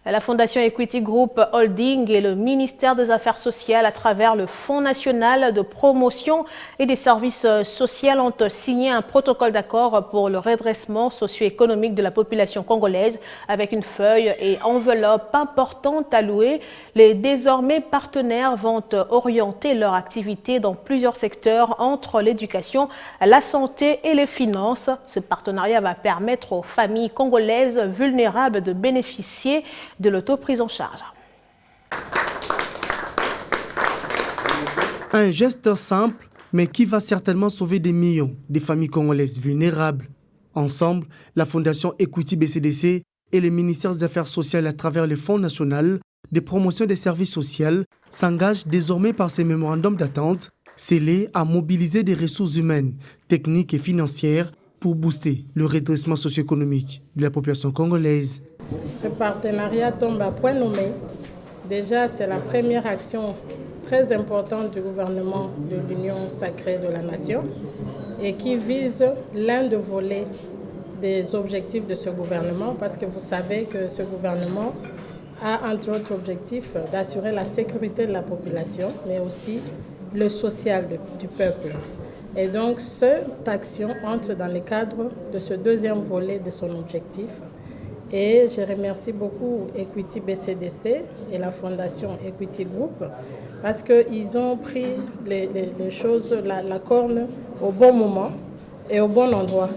La Fondation Equity Group Holding et le ministère des Affaires sociales, à travers le Fonds national de promotion et des services sociaux, ont signé un protocole d'accord pour le redressement socio-économique de la population congolaise avec une feuille et enveloppe importante allouée. Les désormais partenaires vont orienter leur activité dans plusieurs secteurs entre l'éducation, la santé et les finances. Ce partenariat va permettre aux familles congolaises vulnérables de bénéficier de l'auto-prise en charge. Un geste simple, mais qui va certainement sauver des millions de familles congolaises vulnérables. Ensemble, la Fondation Equity BCDC et le ministère des Affaires sociales à travers le Fonds national de promotion des services sociaux s'engagent désormais par ces mémorandums d'attente scellés à mobiliser des ressources humaines, techniques et financières pour booster le redressement socio-économique de la population congolaise. Ce partenariat tombe à point nommé. Déjà, c'est la première action très importante du gouvernement de l'Union sacrée de la Nation et qui vise l'un des volets des objectifs de ce gouvernement, parce que vous savez que ce gouvernement a entre autres objectifs d'assurer la sécurité de la population, mais aussi le social du peuple. Et donc, cette action entre dans le cadre de ce deuxième volet de son objectif. Et je remercie beaucoup Equity BCDC et la Fondation Equity Group parce qu'ils ont pris les choses, la corne au bon moment et au bon endroit.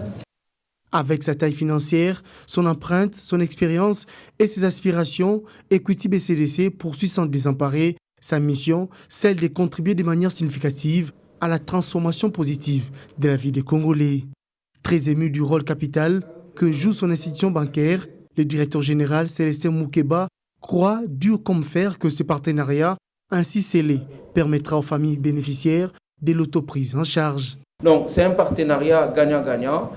Avec sa taille financière, son empreinte, son expérience et ses aspirations, Equity BCDC poursuit sans désemparer sa mission, celle de contribuer de manière significative à la transformation positive de la vie des Congolais. Très ému du rôle capital que joue son institution bancaire, le directeur général Célestin Moukeba croit dur comme fer que ce partenariat, ainsi scellé, permettra aux familles bénéficiaires de l'autoprise en charge. Donc c'est un partenariat gagnant-gagnant.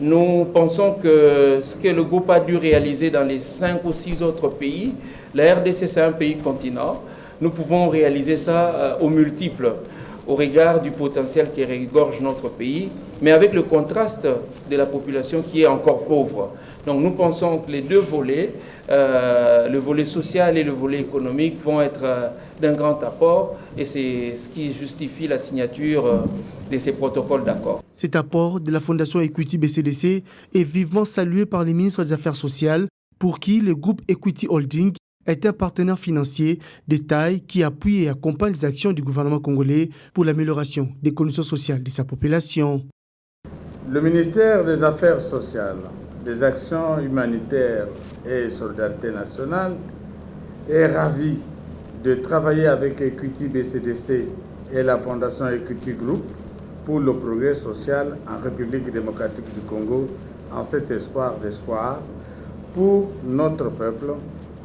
Nous pensons que ce que le groupe a dû réaliser dans les 5 ou 6 autres pays, la RDC c'est un pays continent, nous pouvons réaliser ça aux multiples, au regard du potentiel qui regorge notre pays, mais avec le contraste de la population qui est encore pauvre. Donc nous pensons que les deux volets, le volet social et le volet économique, vont être d'un grand apport et c'est ce qui justifie la signature de ces protocoles d'accord. Cet apport de la Fondation Equity BCDC est vivement salué par les ministres des Affaires sociales pour qui le groupe Equity Holding est un partenaire financier de taille qui appuie et accompagne les actions du gouvernement congolais pour l'amélioration des conditions sociales de sa population. Le ministère des Affaires sociales, des actions humanitaires et solidarité nationale est ravi de travailler avec Equity BCDC et la Fondation Equity Group pour le progrès social en République démocratique du Congo, en cet espoir d'espoir pour notre peuple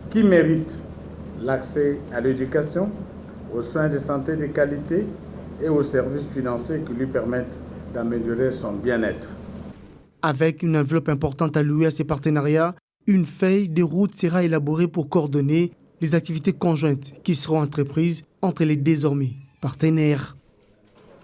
qui mérite l'accès à l'éducation, aux soins de santé de qualité et aux services financiers qui lui permettent d'améliorer son bien-être. Avec une enveloppe importante allouée à ces partenariats, une feuille de route sera élaborée pour coordonner les activités conjointes qui seront entreprises entre les désormais partenaires.